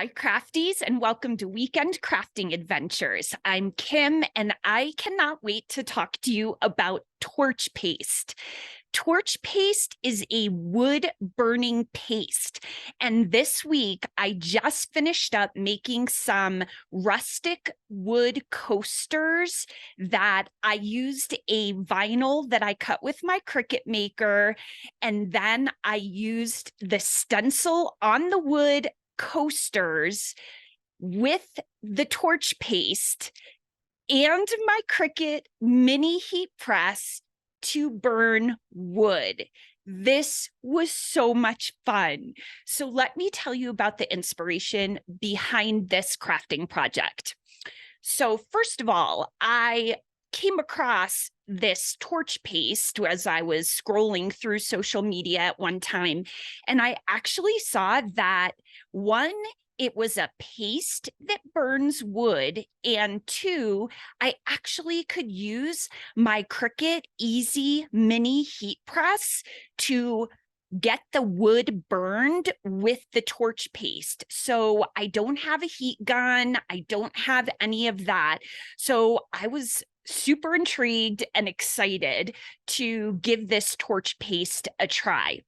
Hi, crafties, and welcome to Weekend Crafting Adventures. I'm Kim, and I cannot wait to talk to you about torch paste. Torch paste is a wood burning paste. And this week, I just finished up making some rustic wood coasters that I used a vinyl that I cut with my Cricut maker. And then I used the stencil on the wood coasters with the torch paste and my Cricut mini heat press to burn wood. This was so much fun. So let me tell you about the inspiration behind this crafting project. So first of all, I came across this torch paste as I was scrolling through social media at one time, and I actually saw that one, it was a paste that burns wood, and two, I actually could use my Cricut Easy Mini Heat Press to get the wood burned with the torch paste. So I don't have a heat gun. I don't have any of that. So I was super intrigued and excited to give this torch paste a try.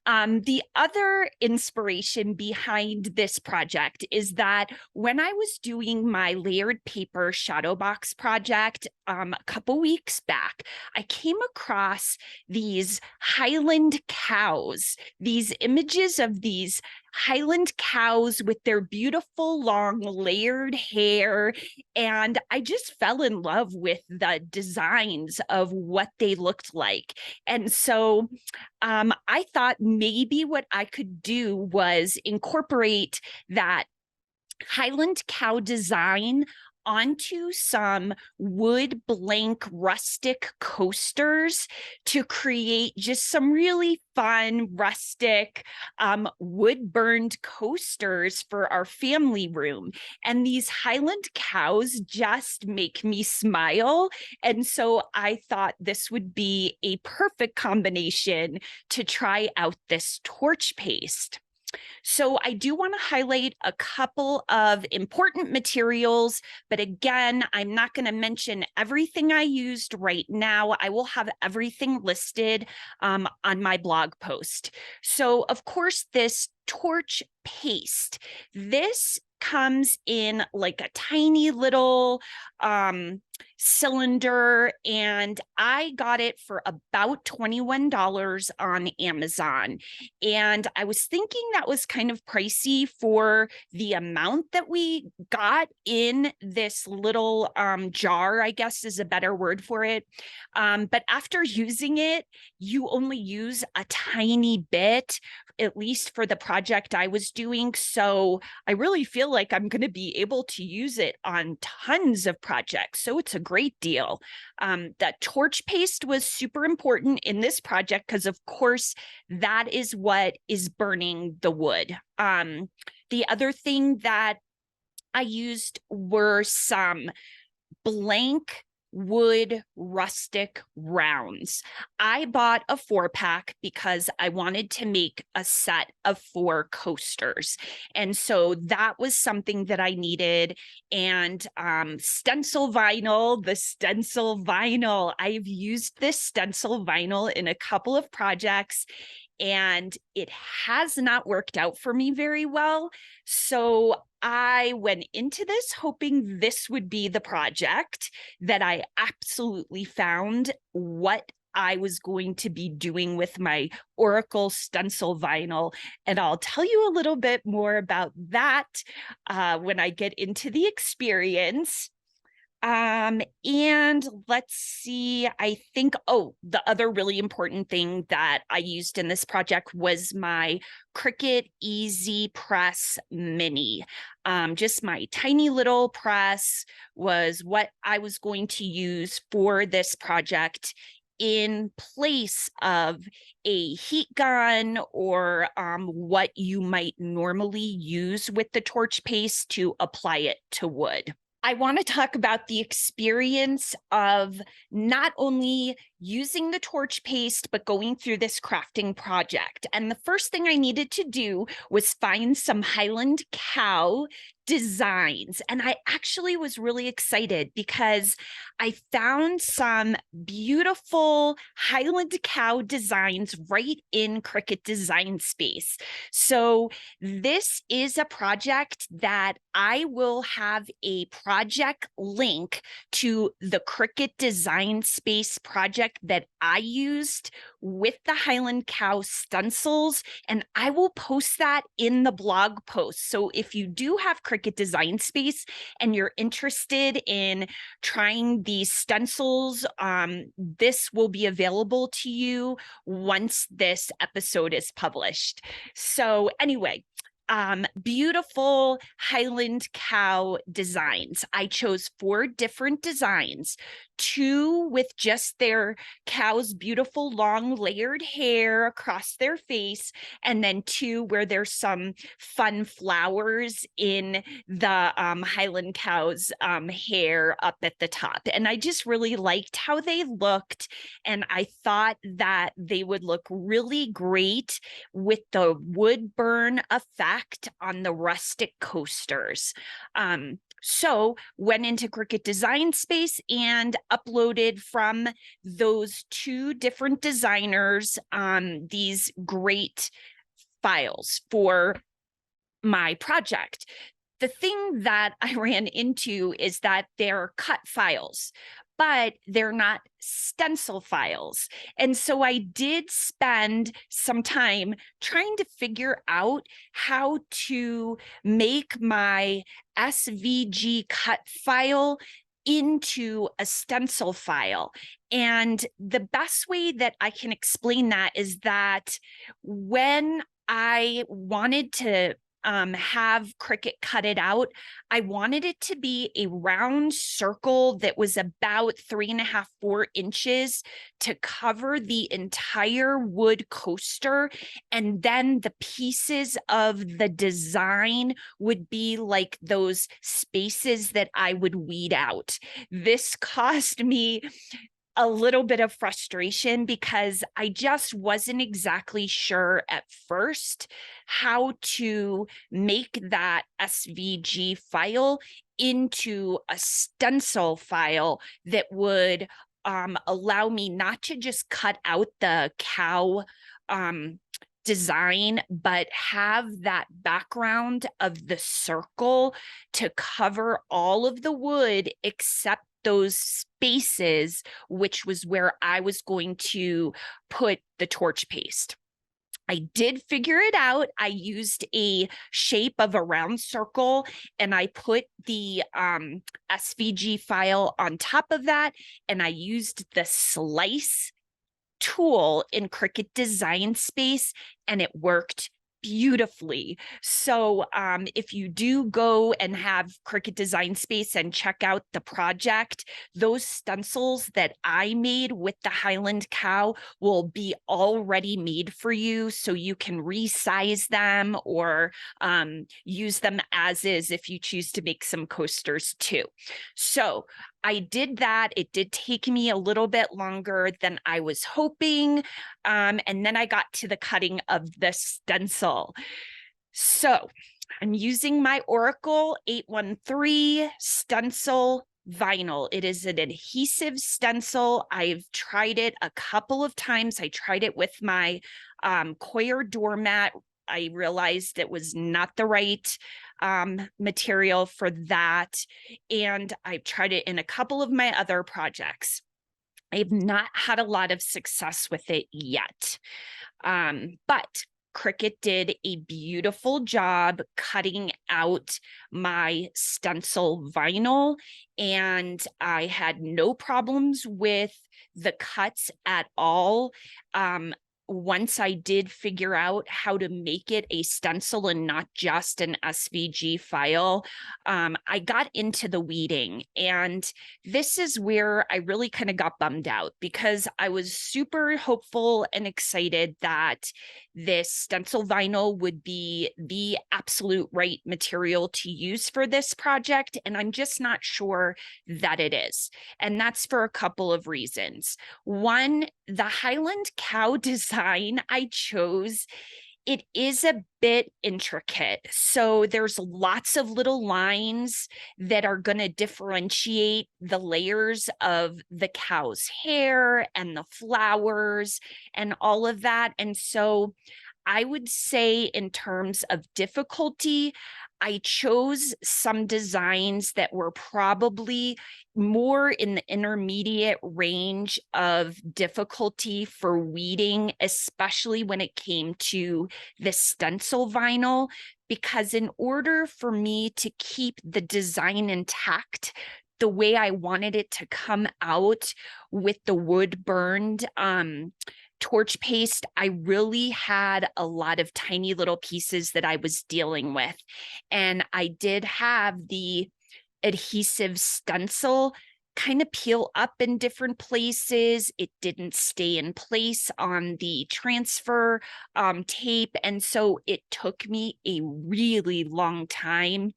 The other inspiration behind this project is that when I was doing my layered paper shadow box project a couple weeks back, I came across these Highland cows, these images of these Highland cows with their beautiful long layered hair. And I just fell in love with the designs of what they looked like. And so I thought maybe what I could do was incorporate that Highland cow design onto some wood blank rustic coasters to create just some really fun rustic wood burned coasters for our family room. And these Highland cows just make me smile. And so I thought this would be a perfect combination to try out this torch paste. So I do want to highlight a couple of important materials, but again, I'm not going to mention everything I used right now. I will have everything listed on my blog post. So of course, this torch paste, this comes in like a tiny little cylinder, and I got it for about $21 on Amazon. And I was thinking that was kind of pricey for the amount that we got in this little jar, I guess is a better word for it. But after using it, you only use a tiny bit, at least for the project I was doing. So I really feel like I'm going to be able to use it on tons of projects. So it's a great deal. That torch paste was super important in this project because, of course, that is what is burning the wood. The other thing that I used were some blank wood rustic rounds. I bought a 4-pack because I wanted to make a set of 4 coasters. And so that was something that I needed. And stencil vinyl, the stencil vinyl, I've used this stencil vinyl in a couple of projects, and it has not worked out for me very well. So I went into this hoping this would be the project that I absolutely found what I was going to be doing with my Oracle stencil vinyl. And I'll tell you a little bit more about that when I get into the experience. And let's see, I think, the other really important thing that I used in this project was my Cricut Easy Press Mini. Just my tiny little press was what I was going to use for this project in place of a heat gun or what you might normally use with the torch paste to apply it to wood. I want to talk about the experience of not only using the torch paste, but going through this crafting project. And the first thing I needed to do was find some Highland cow designs. And I actually was really excited because I found some beautiful Highland cow designs right in Cricut Design Space. So this is a project that I will have a project link to the Cricut Design Space project that I used with the Highland cow stencils, and I will post that in the blog post. So if you do have Cricut Design Space and you're interested in trying these stencils, this will be available to you once this episode is published. So anyway, beautiful Highland cow designs. I chose 4 different designs, 2 with just their cow's beautiful long layered hair across their face, and then 2 where there's some fun flowers in the Highland cow's hair up at the top. And I just really liked how they looked, and I thought that they would look really great with the wood burn effect on the rustic coasters. So went into Cricut Design Space and uploaded from those 2 different designers these great files for my project. The thing that I ran into is that they're cut files, but they're not stencil files. And so I did spend some time trying to figure out how to make my SVG cut file into a stencil file. And the best way that I can explain that is that when I wanted to have Cricut cut it out, I wanted it to be a round circle that was about 3.5, 4 inches to cover the entire wood coaster. And then the pieces of the design would be like those spaces that I would weed out. This cost me a little bit of frustration because I just wasn't exactly sure at first how to make that SVG file into a stencil file that would allow me not to just cut out the cow design, but have that background of the circle to cover all of the wood except those spaces, which was where I was going to put the torch paste. I did figure it out. I used a shape of a round circle and I put the SVG file on top of that, and I used the slice tool in Cricut Design Space, and it worked beautifully. So if you do go and have Cricut Design Space and check out the project, those stencils that I made with the Highland cow will be already made for you, so you can resize them or use them as is if you choose to make some coasters too. So I did that. It did take me a little bit longer than I was hoping. And then I got to the cutting of the stencil. So I'm using my Oracle 813 stencil vinyl. It is an adhesive stencil. I've tried it a couple of times. I tried it with my Coir doormat. I realized it was not the right material for that. And I've tried it in a couple of my other projects. I have not had a lot of success with it yet. But Cricut did a beautiful job cutting out my stencil vinyl, and I had no problems with the cuts at all. Once I did figure out how to make it a stencil and not just an SVG file, I got into the weeding. And this is where I really kind of got bummed out, because I was super hopeful and excited that this stencil vinyl would be the absolute right material to use for this project, and I'm just not sure that it is. And that's for a couple of reasons. One, the Highland cow design I chose, it is a bit intricate. So there's lots of little lines that are going to differentiate the layers of the cow's hair and the flowers and all of that. And so I would say, in terms of difficulty, I chose some designs that were probably more in the intermediate range of difficulty for weeding, especially when it came to the stencil vinyl, because in order for me to keep the design intact, the way I wanted it to come out with the wood burned torch paste, I really had a lot of tiny little pieces that I was dealing with. And I did have the adhesive stencil kind of peel up in different places. It didn't stay in place on the transfer tape. And so it took me a really long time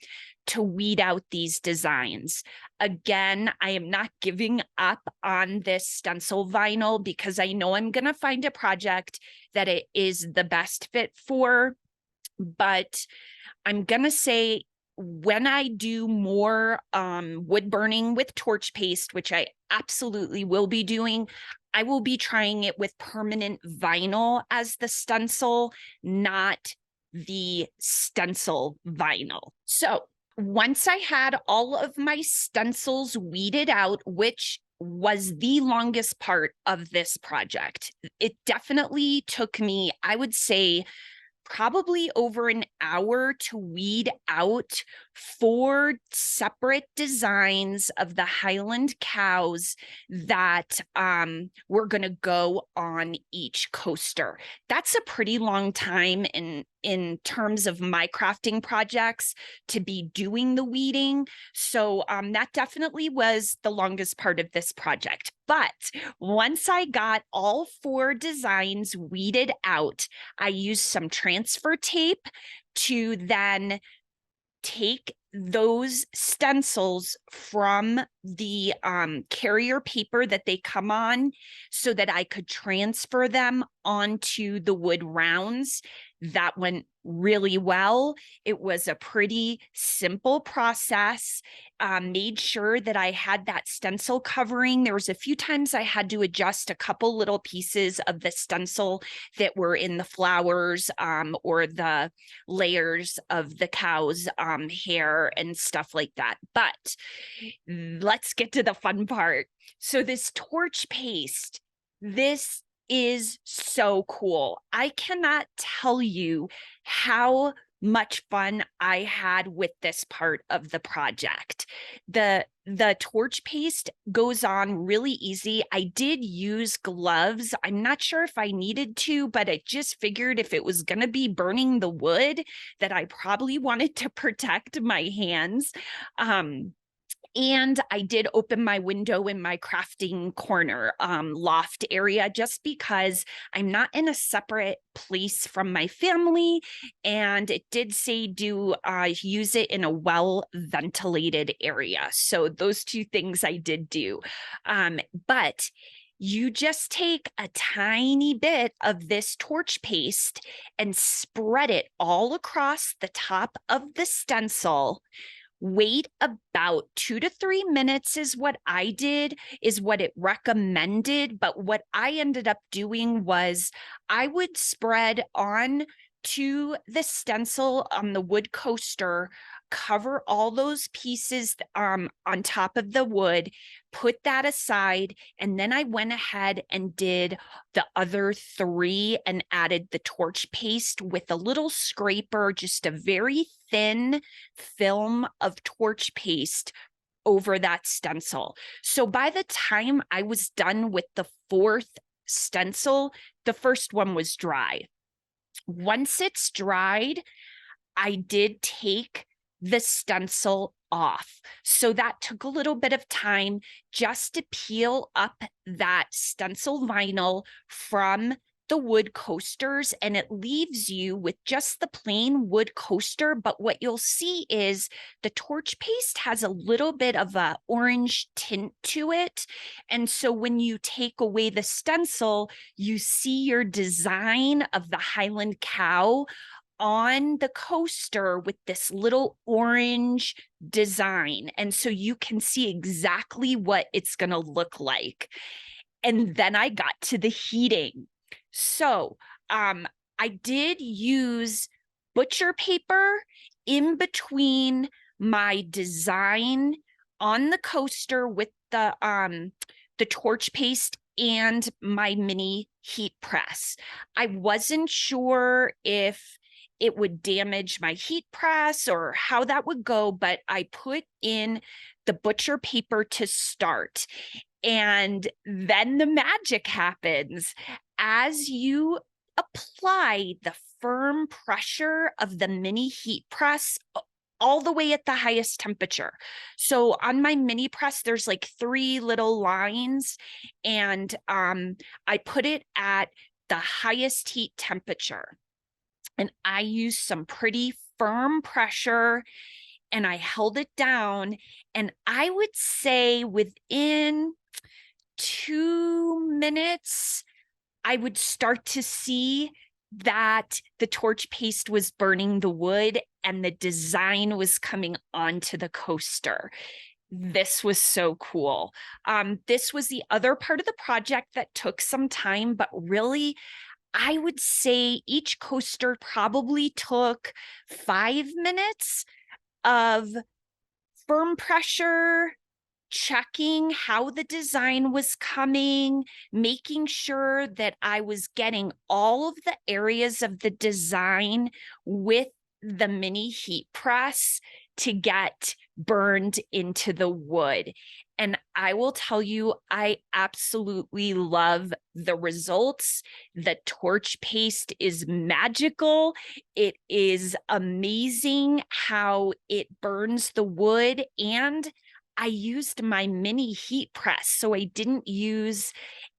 to weed out these designs. Again, I am not giving up on this stencil vinyl because I know I'm going to find a project that it is the best fit for, but I'm going to say, when I do more wood burning with torch paste, which I absolutely will be doing, I will be trying it with permanent vinyl as the stencil, not the stencil vinyl. So once I had all of my stencils weeded out, which was the longest part of this project, it definitely took me, I would say, probably over an hour to weed out 4 separate designs of the Highland cows that were going to go on each coaster. That's a pretty long time in terms of my crafting projects to be doing the weeding. So that definitely was the longest part of this project. But once I got all 4 designs weeded out, I used some transfer tape to then take those stencils from the carrier paper that they come on so that I could transfer them onto the wood rounds. That went really well. It was a pretty simple process. Made sure that I had that stencil covering. There was a few times I had to adjust a couple little pieces of the stencil that were in the flowers or the layers of the cow's hair and stuff like that. But let's get to the fun part. So this torch paste, this is so cool. I cannot tell you how much fun I had with this part of the project. The torch paste goes on really easy. I did use gloves. I'm not sure if I needed to, but I just figured if it was going to be burning the wood, that I probably wanted to protect my hands. And I did open my window in my crafting corner loft area just because I'm not in a separate place from my family. And it did say use it in a well-ventilated area. So those 2 things I did do. But you just take a tiny bit of this torch paste and spread it all across the top of the stencil. Wait about 2 to 3 minutes is what I did, is what it recommended. But what I ended up doing was I would spread on to the stencil on the wood coaster, cover all those pieces on top of the wood, put that aside, and then I went ahead and did the other 3 and added the torch paste with a little scraper, just a very thin film of torch paste over that stencil. So by the time I was done with the 4th stencil, the first one was dry. Once it's dried, I did take the stencil off. So that took a little bit of time just to peel up that stencil vinyl from the wood coasters and it leaves you with just the plain wood coaster. But what you'll see is the torch paste has a little bit of a orange tint to it. And so when you take away the stencil, you see your design of the Highland cow on the coaster with this little orange design. And so you can see exactly what it's going to look like. And then I got to the heating. So I did use butcher paper in between my design on the coaster with the torch paste and my mini heat press. I wasn't sure if it would damage my heat press or how that would go, but I put in the butcher paper to start. And then the magic happens. As you apply the firm pressure of the mini heat press all the way at the highest temperature. So on my mini press, there's like 3 little lines, and I put it at the highest heat temperature. And I used some pretty firm pressure and I held it down. And I would say within 2 minutes, I would start to see that the torch paste was burning the wood and the design was coming onto the coaster. This was so cool. This was the other part of the project that took some time, but really, I would say each coaster probably took 5 minutes of firm pressure, checking how the design was coming, making sure that I was getting all of the areas of the design with the mini heat press to get burned into the wood. And I will tell you, I absolutely love the results. The torch paste is magical. It is amazing how it burns the wood, and I used my mini heat press, so I didn't use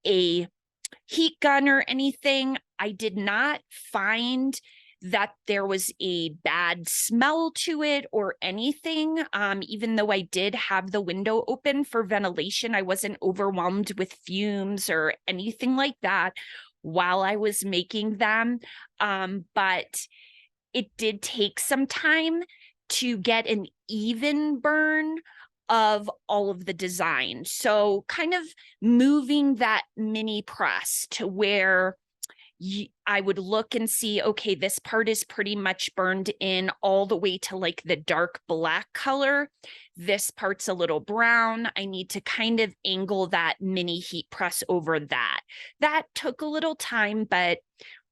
a heat gun or anything. I did not find that there was a bad smell to it or anything. Even though I did have the window open for ventilation, I wasn't overwhelmed with fumes or anything like that while I was making them. But it did take some time to get an even burn of all of the design. So kind of moving that mini press to where I would look and see, okay, this part is pretty much burned in all the way to like the dark black color. This part's a little brown. I need to kind of angle that mini heat press over that. That took a little time, but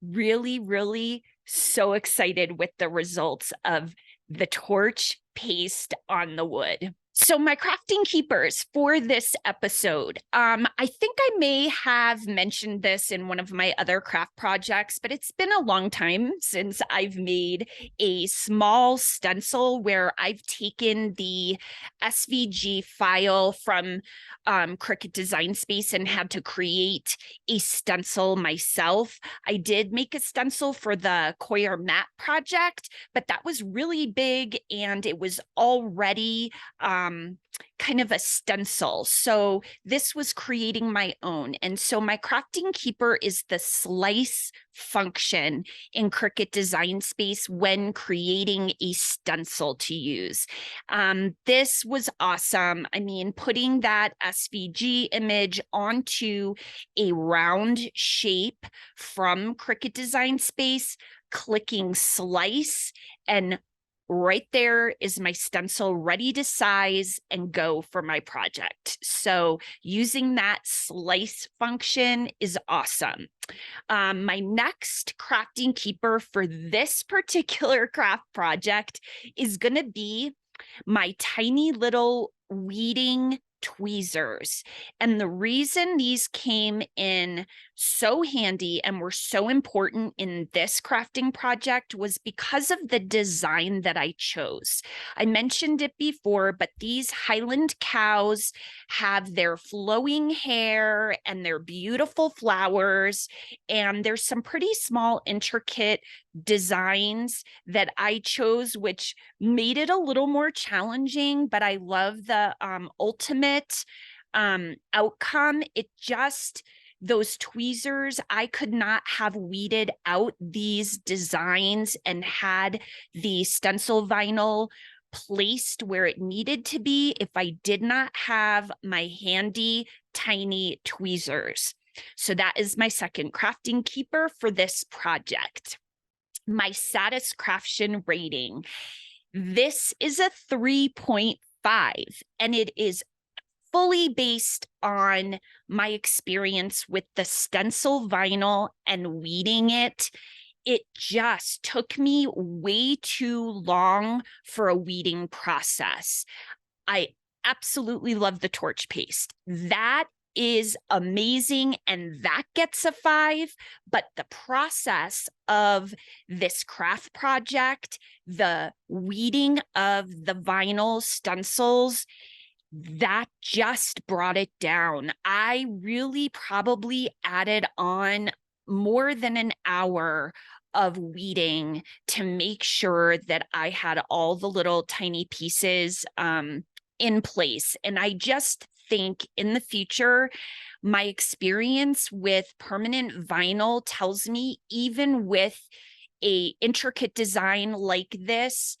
really, really so excited with the results of the torch paste on the wood. So my crafting keepers for this episode, I think I may have mentioned this in one of my other craft projects, but it's been a long time since I've made a small stencil where I've taken the SVG file from Cricut Design Space and had to create a stencil myself. I did make a stencil for the Coir mat project, but that was really big and it was already kind of a stencil. So this was creating my own. And so my crafting keeper is the slice function in Cricut Design Space when creating a stencil to use. This was awesome. I mean, putting that SVG image onto a round shape from Cricut Design Space, clicking slice, and right there is my stencil ready to size and go for my project. So using that slice function is awesome. My next crafting keeper for this particular craft project is going to be my tiny little weeding tweezers. And the reason these came in so handy and were so important in this crafting project was because of the design that I chose. I mentioned it before, but these Highland cows have their flowing hair and their beautiful flowers, and there's some pretty small, intricate designs that I chose, which made it a little more challenging, but I love the ultimate outcome. It just, those tweezers, I could not have weeded out these designs and had the stencil vinyl placed where it needed to be if I did not have my handy tiny tweezers. So that is my second crafting keeper for this project. My Satiscrafttion rating. This is a 3.5, and it is fully based on my experience with the stencil vinyl and weeding it. It just took me way too long for a weeding process. I absolutely love the torch paste. That is amazing, and that gets a 5, but the process of this craft project, the weeding of the vinyl stencils, that just brought it down. I really probably added on more than an hour of weeding to make sure that I had all the little tiny pieces in place. And I just think in the future, my experience with permanent vinyl tells me even with a intricate design like this,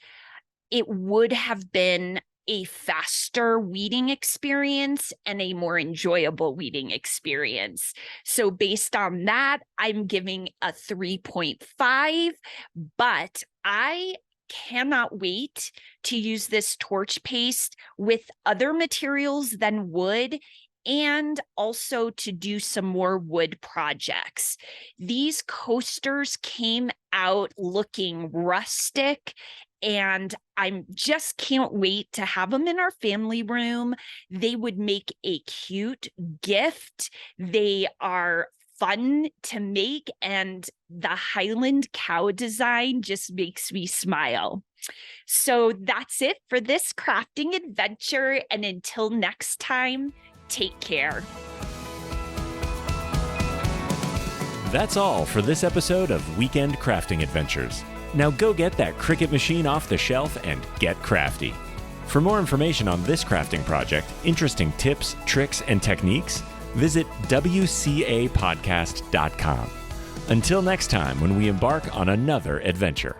it would have been a faster weeding experience and a more enjoyable weeding experience. So based on that, I'm giving a 3.5, but I cannot wait to use this torch paste with other materials than wood, and also to do some more wood projects. These coasters came out looking rustic, and I just can't wait to have them in our family room. They would make a cute gift. They are fun to make, and the Highland cow design just makes me smile. So that's it for this crafting adventure, and until next time, take care. That's all for this episode of Weekend Crafting Adventures. Now go get that Cricut machine off the shelf and get crafty. For more information on this crafting project, interesting tips, tricks, and techniques, visit wcapodcast.com. Until next time, when we embark on another adventure.